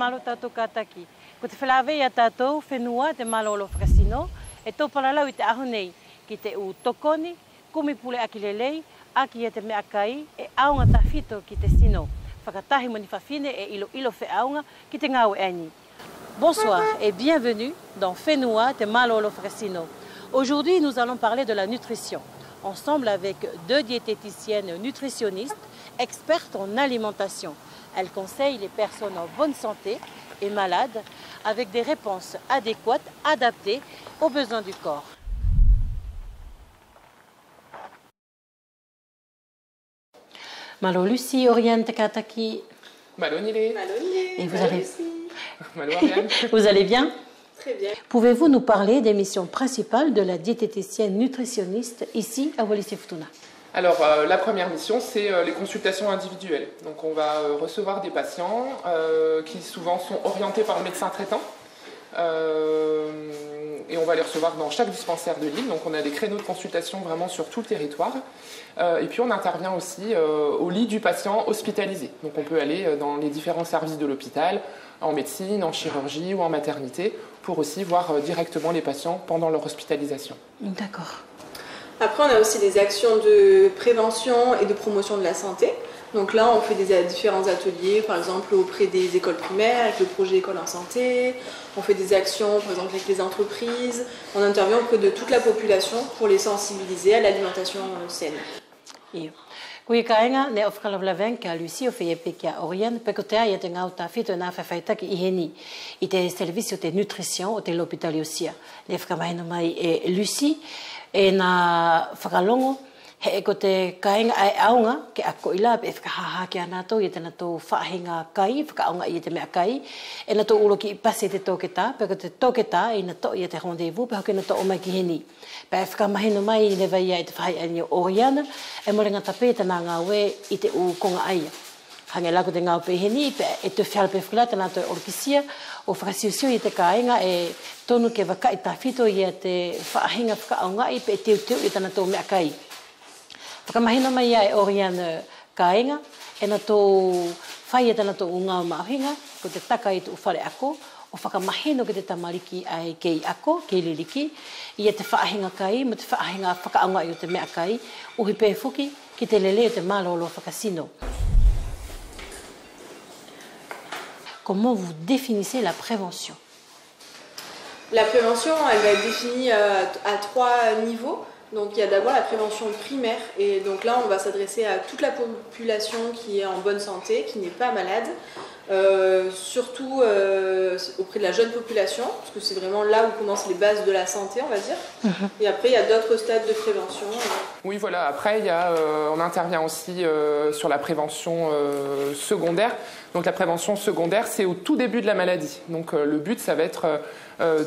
malo tatou kataki. Ko te whelawea ia tatou, whenua te malolo whakasino, e tōpalalau i te aho nei, ki te u tokoni, kumipule aki lelei, aki e te mea kai, e aunga tawhito ki te sino. Whakatahi moni whawhine e ilo ilo whe aunga ki te ngau eani. Bonsoir et bienvenue dans Whenua te malolo whakasino. Aujourd'hui, nous allons parler de la nutrition, ensemble avec deux diététiciennes nutritionnistes, expertes en alimentation. Elles conseillent les personnes en bonne santé et malades avec des réponses adéquates, adaptées aux besoins du corps. Malo Lucie, Oriane Tekataki. Malo Nile. Et vous Malo allez... Malo Ariane. Vous allez bien? Très bien. Pouvez-vous nous parler des missions principales de la diététicienne nutritionniste ici à Wallis et Futuna? Alors, la première mission, c'est les consultations individuelles. Donc, on va recevoir des patients qui souvent sont orientés par le médecin traitant. Et on va les recevoir dans chaque dispensaire de l'île. Donc, on a des créneaux de consultation vraiment sur tout le territoire. Et puis, on intervient aussi au lit du patient hospitalisé. Donc, on peut aller dans les différents services de l'hôpital, en médecine, en chirurgie ou en maternité, pour aussi voir directement les patients pendant leur hospitalisation. D'accord. Après, on a aussi des actions de prévention et de promotion de la santé. Donc là, on fait des différents ateliers, par exemple auprès des écoles primaires, avec le projet École en santé. On fait des actions, par exemple, avec les entreprises. On intervient auprès de toute la population pour les sensibiliser à l'alimentation saine. Kui kaenga ne ofkalawlawen ka Lucie o wheepe kia Oriane, pekotea ia te ngau tawhito nā whawhaitaki i heni i te servisi o te nutrition o te l'hôpital Iosia. Ne whakamahina mai e Lucie e nā whakalongo he ko te kaenga ai aunga ke ako ila pe whakahaha ki ana tau i tēnā tō whaahinga kai, whakaunga i te mea kai, e nā tō ulo ki i pase te tōketa, pe ko te tōketa i nā tō i te rendezvous, pe hoke nā tō o mai ki heni. Pe whakamahina mai i le vai i te whai ani o Oriana, e mole ngā tape tēnā ngā we i te u konga aia. Hange lako te ngau pe heni, pe e te whiala pe whakala tēnā tō orkisia, o whakasiusio i te kaenga e tonu ke waka i tawhito i te whaahinga whakaunga i pe e teu i tēnā tō mea kai. Whakamahina mai e Oriane kaenga, e nā tō whai e tēnā tō ngā mahinga, ko te taka i tō whare ako, o whakamahino ke te tamariki ai kei ako, kei liriki, i te whaahinga kai, mo te whaahinga whakaunga i o te mea kai, uhi pē fuki ki te lele o te malolo whakasino. Comment vous définissez la prévention? La prévention, elle va être définie à trois niveaux. Donc il y a d'abord la prévention primaire, et donc là on va s'adresser à toute la population qui est en bonne santé, qui n'est pas malade, surtout auprès de la jeune population, parce que c'est vraiment là où commencent les bases de la santé, on va dire. Et après il y a d'autres stades de prévention. Oui, voilà. Après, on intervient aussi sur la prévention secondaire. Donc la prévention secondaire, c'est au tout début de la maladie. Donc le but, ça va être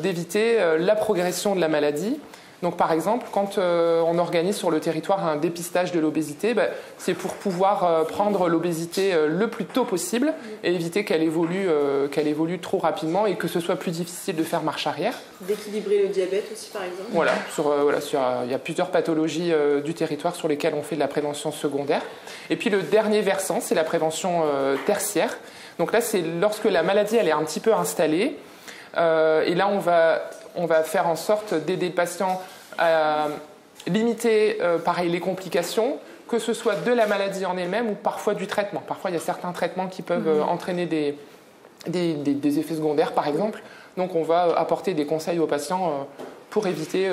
d'éviter la progression de la maladie. Donc par exemple, quand on organise sur le territoire un dépistage de l'obésité, c'est pour pouvoir prendre l'obésité le plus tôt possible et éviter qu'elle évolue trop rapidement et que ce soit plus difficile de faire marche arrière. D'équilibrer le diabète aussi par exemple. Voilà, il y a plusieurs pathologies du territoire sur lesquelles on fait de la prévention secondaire. Et puis le dernier versant, c'est la prévention tertiaire. Donc là, c'est lorsque la maladie elle est un petit peu installée. Et là, on va faire en sorte d'aider le patient à limiter pareil, les complications, que ce soit de la maladie en elle-même ou parfois du traitement. Parfois, il y a certains traitements qui peuvent entraîner des effets secondaires, par exemple. Donc, on va apporter des conseils aux patients pour éviter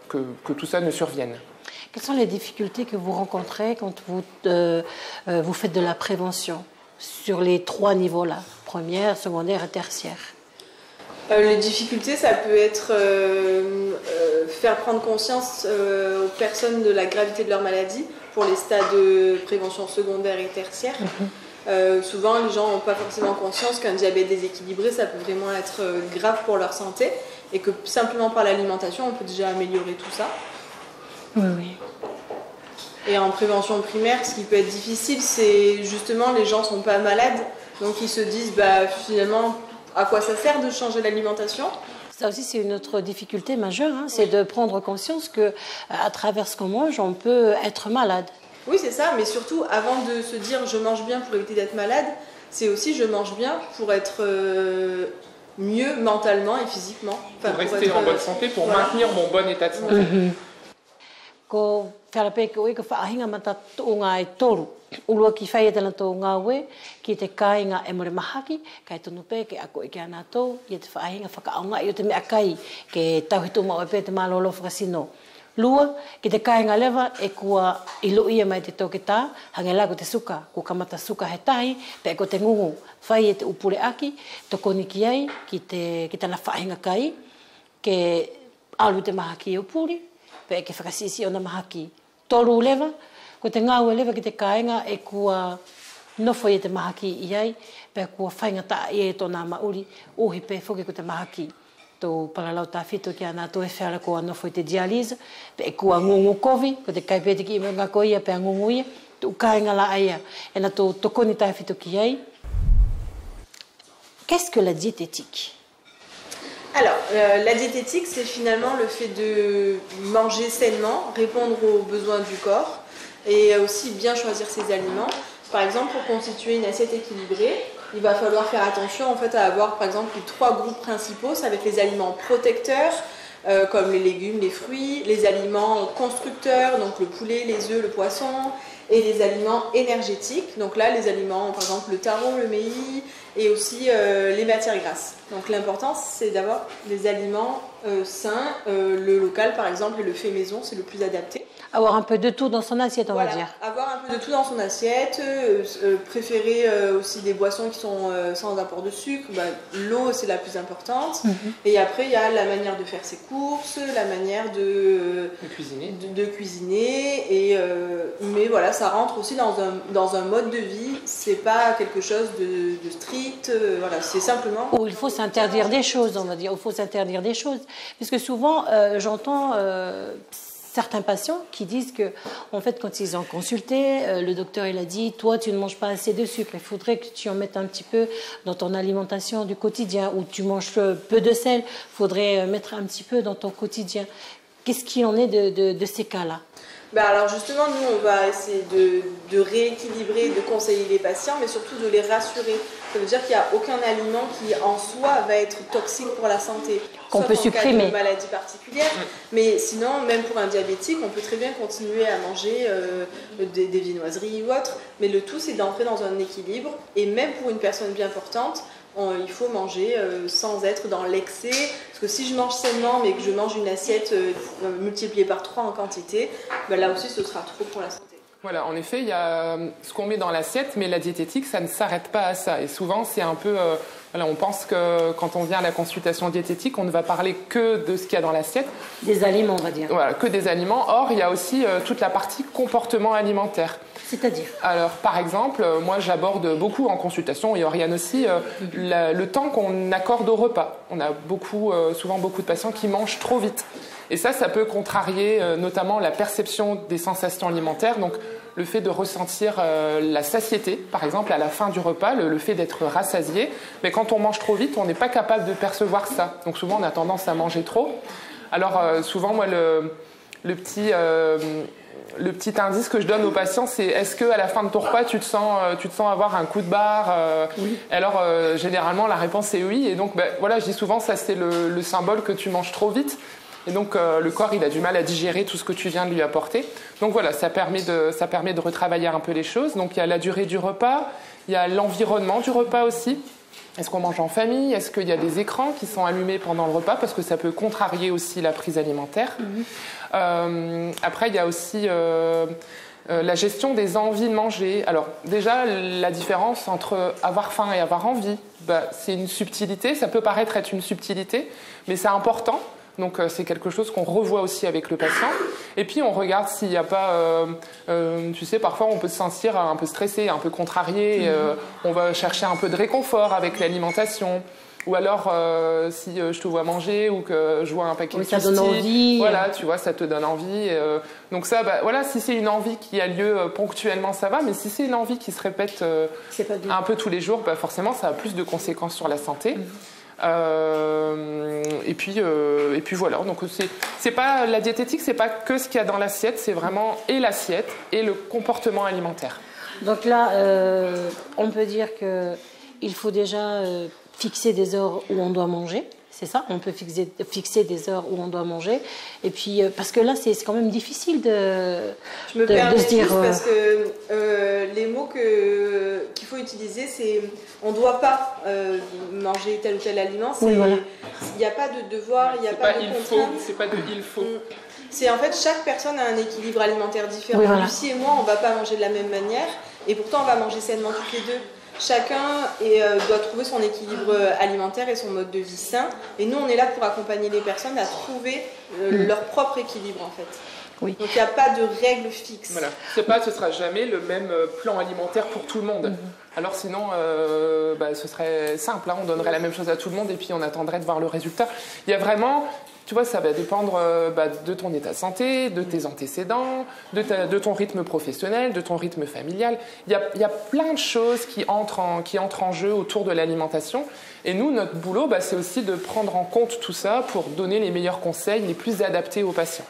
que tout ça ne survienne. Quelles sont les difficultés que vous rencontrez quand vous faites de la prévention sur les trois niveaux-là, première, secondaire et tertiaire? Les difficultés, ça peut être faire prendre conscience aux personnes de la gravité de leur maladie pour les stades de prévention secondaire et tertiaire. Souvent, les gens n'ont pas forcément conscience qu'un diabète déséquilibré, ça peut vraiment être grave pour leur santé et que simplement par l'alimentation, on peut déjà améliorer tout ça. Oui. Et en prévention primaire, ce qui peut être difficile, c'est justement les gens ne sont pas malades, donc ils se disent finalement, à quoi ça sert de changer l'alimentation? Ça aussi, c'est une autre difficulté majeure, c'est de prendre conscience qu'à travers ce qu'on mange, on peut être malade. Oui, c'est ça, mais surtout, avant de se dire « je mange bien pour éviter d'être malade », c'est aussi je mange bien pour être mieux mentalement et physiquement. Enfin, pour rester en bonne santé, pour maintenir mon bon état de santé. Ko wharape ko ika whaahinga mata tō ngā e toru. Ulua ki whai e tana tō ngā ue, ki te kāinga e more mahaki, kai tonu pē ke ako ike ana tō, i te whaahinga whakaaonga i o te mea kai, ke tauhitu mau e pē te mālolo whakasino. Lua, ki te kāinga lewa e kua ilo ia mai te tōke tā, hange lago te suka, ko kamata suka he tahi, pē ko te ngungu, whai e te upure aki, toko niki ai, ki tana whaahinga kai, ke alu te mahaki i upuri, pe ke whakasisi o na mahaki toru lewa, ko te ngāua lewa ki te kāinga e kua nofo i te mahaki i ai, pe kua whainga ta i e tō nā mauri, ohi pe whoke ko te mahaki. Tō paralau tā whito ki ana tō e whara kua nofo i te dialyse, pe kua ngungu kovi, ko te kaipetiki i mga koia, pe ngungu ia, tō kāinga la aia, e na tō tokoni tā whito ki ai. Qu'est-ce que la diététique? Alors, la diététique, c'est finalement le fait de manger sainement, répondre aux besoins du corps et aussi bien choisir ses aliments. Par exemple, pour constituer une assiette équilibrée, il va falloir faire attention en fait, à avoir par exemple les 3 groupes principaux, c'est avec les aliments protecteurs, comme les légumes, les fruits, les aliments constructeurs, donc le poulet, les œufs, le poisson, et les aliments énergétiques. Donc là, les aliments, par exemple le taro, le mei, et aussi les matières grasses. Donc l'important, c'est d'avoir des aliments sains. Le local, par exemple, et le fait maison, c'est le plus adapté. Avoir un peu de tout dans son assiette, on va dire. Avoir un peu de tout dans son assiette, préférer aussi des boissons qui sont sans apport de sucre. L'eau, c'est la plus importante. Et après, il y a la manière de faire ses courses, la manière de cuisiner. Mais voilà, ça rentre aussi dans un mode de vie. C'est pas quelque chose de strict. Voilà, c'est simplement... Où il faut s'interdire des choses, on va dire. Il faut s'interdire des choses. Parce que souvent, j'entends... certains patients qui disent que, en fait, quand ils ont consulté, le docteur il a dit, toi, tu ne manges pas assez de sucre, il faudrait que tu en mettes un petit peu dans ton alimentation du quotidien, ou tu manges peu de sel, il faudrait mettre un petit peu dans ton quotidien. Qu'est-ce qu'il en est de ces cas-là? Alors justement, nous, on va essayer de rééquilibrer, de conseiller les patients, mais surtout de les rassurer. Ça veut dire qu'il n'y a aucun aliment qui, en soi, va être toxique pour la santé. Qu'on peut supprimer. En cas de maladie particulière. Mais sinon, même pour un diabétique, on peut très bien continuer à manger des viennoiseries ou autre. Mais le tout, c'est d'entrer dans un équilibre. Et même pour une personne bien portante, il faut manger sans être dans l'excès. Parce que si je mange sainement, mais que je mange une assiette multipliée par 3 en quantité, là aussi, ce sera trop pour la santé. Voilà, en effet, il y a ce qu'on met dans l'assiette, mais la diététique, ça ne s'arrête pas à ça. Et souvent, c'est un peu... on pense que quand on vient à la consultation diététique, on ne va parler que de ce qu'il y a dans l'assiette. Des aliments, on va dire. Voilà, que des aliments. Or, il y a aussi toute la partie comportement alimentaire. C'est-à-dire? Alors, par exemple, moi, j'aborde beaucoup en consultation, et Oriane aussi, le temps qu'on accorde au repas. On a souvent beaucoup de patients qui mangent trop vite. Et ça peut contrarier notamment la perception des sensations alimentaires. Donc, le fait de ressentir la satiété, par exemple, à la fin du repas, le fait d'être rassasié. Mais quand on mange trop vite, on n'est pas capable de percevoir ça. Donc, souvent, on a tendance à manger trop. Alors, souvent, moi, le petit indice que je donne aux patients, c'est est-ce qu'à la fin de ton repas, tu te sens avoir un coup de barre Oui. Alors, généralement, la réponse est oui. Et donc, voilà, je dis souvent, ça, c'est le symbole que tu manges trop vite. Et donc, le corps, il a du mal à digérer tout ce que tu viens de lui apporter. Donc, voilà, ça permet de retravailler un peu les choses. Donc, il y a la durée du repas, il y a l'environnement du repas aussi. Est-ce qu'on mange en famille? Est-ce qu'il y a des écrans qui sont allumés pendant le repas? Parce que ça peut contrarier aussi la prise alimentaire. Après, il y a aussi la gestion des envies de manger. Alors, déjà, la différence entre avoir faim et avoir envie, c'est une subtilité. Ça peut paraître être une subtilité, mais c'est important. Donc, c'est quelque chose qu'on revoit aussi avec le patient. Et puis, on regarde s'il n'y a pas... tu sais, parfois, on peut se sentir un peu stressé, un peu contrarié. On va chercher un peu de réconfort avec l'alimentation. Ou alors, si je te vois manger ou que je vois un paquet de ça donne envie. Voilà, tu vois, ça te donne envie. Donc ça, voilà, si c'est une envie qui a lieu ponctuellement, ça va. Mais si c'est une envie qui se répète un peu tous les jours, forcément, ça a plus de conséquences sur la santé. Et puis voilà. Donc c'est pas la diététique, c'est pas que ce qu'il y a dans l'assiette, c'est vraiment et l'assiette et le comportement alimentaire. Donc là, on peut dire qu'il faut déjà fixer des heures où on doit manger. C'est ça, on peut fixer des heures où on doit manger. Et puis, parce que là, c'est quand même difficile de se dire... parce que les mots qu'il faut utiliser, c'est on ne doit pas manger tel ou tel aliment. Oui, voilà. Il n'y a pas de devoir, il n'y a pas de contrainte. C'est pas de il faut. C'est en fait, chaque personne a un équilibre alimentaire différent. Oui, voilà. Lucie et moi, on ne va pas manger de la même manière. Et pourtant, on va manger sainement toutes les deux. Chacun doit trouver son équilibre alimentaire et son mode de vie sain. Et nous, on est là pour accompagner les personnes à trouver leur propre équilibre, en fait. Oui. Donc, il n'y a pas de règles fixes. Voilà. Ce sera jamais le même plan alimentaire pour tout le monde. Alors sinon, ce serait simple. Hein, on donnerait la même chose à tout le monde et puis on attendrait de voir le résultat. Il y a vraiment... Tu vois, ça va dépendre de ton état de santé, de tes antécédents, de ton rythme professionnel, de ton rythme familial. Il y a plein de choses qui entrent en jeu autour de l'alimentation. Et nous, notre boulot, c'est aussi de prendre en compte tout ça pour donner les meilleurs conseils les plus adaptés aux patients.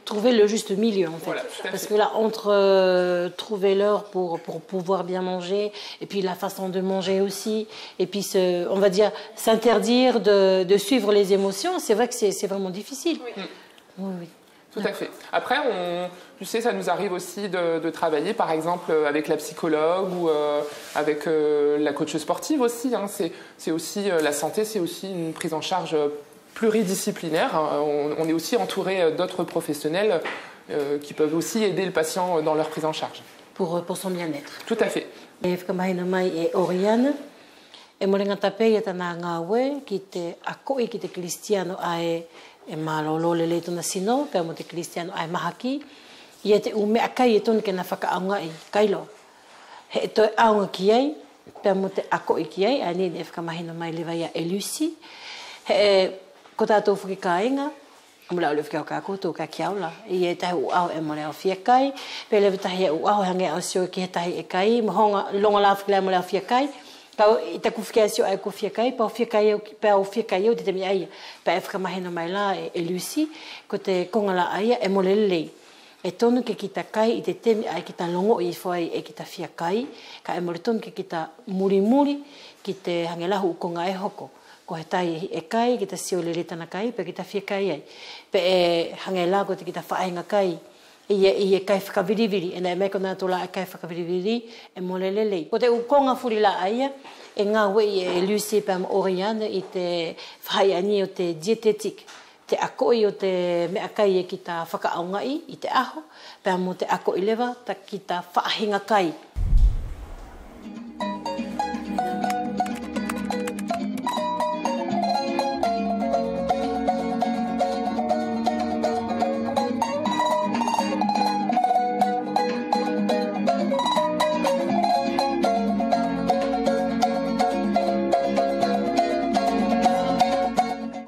Trouver le juste milieu, en fait. Voilà, parce que là, entre trouver l'heure pour pouvoir bien manger, et puis la façon de manger aussi, et puis, on va dire, s'interdire de suivre les émotions, c'est vrai que c'est vraiment difficile. Oui. Oui. Tout à fait. Après, tu sais, ça nous arrive aussi de travailler, par exemple, avec la psychologue ou avec la coach sportive aussi. Hein. C'est aussi la santé, c'est aussi une prise en charge pluridisciplinaire. On est aussi entouré d'autres professionnels qui peuvent aussi aider le patient dans leur prise en charge. Pour son bien-être. Tout à fait. E whakamahina mai e Oriane, e morenga tapei e tana ngāwe ki te akoi ki te Cristiano ai e malolo le tona sino, pēr mo te Cristiano ai mahaki, i e te umea kai e tonu ke na whakaaunga i kailo. He e toi aunga ki ei, pēr mo te akoi ki ei, ai nini e whakamahina mai lewa ia e Lucy, he e ko tātou whakikainga, mula o le whikau kā koutou kā kiaula. I e tahi uaho e mole au fia kai, pe lewe tahi e uaho hange au sio ki he tahi e kai, mahonga longa la whikilai mole au fia kai, kau i ta kuwhikia sio ai ku fia kai, pa au fia kai au te temi aia, pa e whakamahina mai la e Lucy, ko te kongala aia e mole lelei. E tonu ke ki ta kai i te temi ai ki ta longo i whai e ki ta fia kai, ka e mole tonu ke ki ta muri muri, ki te hange lahu ukonga e hoko. Ko he tai e kai, ki ta sio lere tana kai, pe ki ta fia kai ai. Pe e hange la ko te ki ta whaenga kai, i e kai whakaviriviri, e nei mei kona tola e kai whakaviriviri, e mole lelei. Ko te ukonga furi la aia, e ngā wei e Lucy Pam Oriane i te whaiani o te dietetic, te akoi o te mea kai e ki ta whakaaungai i te aho, pēr mo te akoi lewa, ta ki ta whaahinga kai.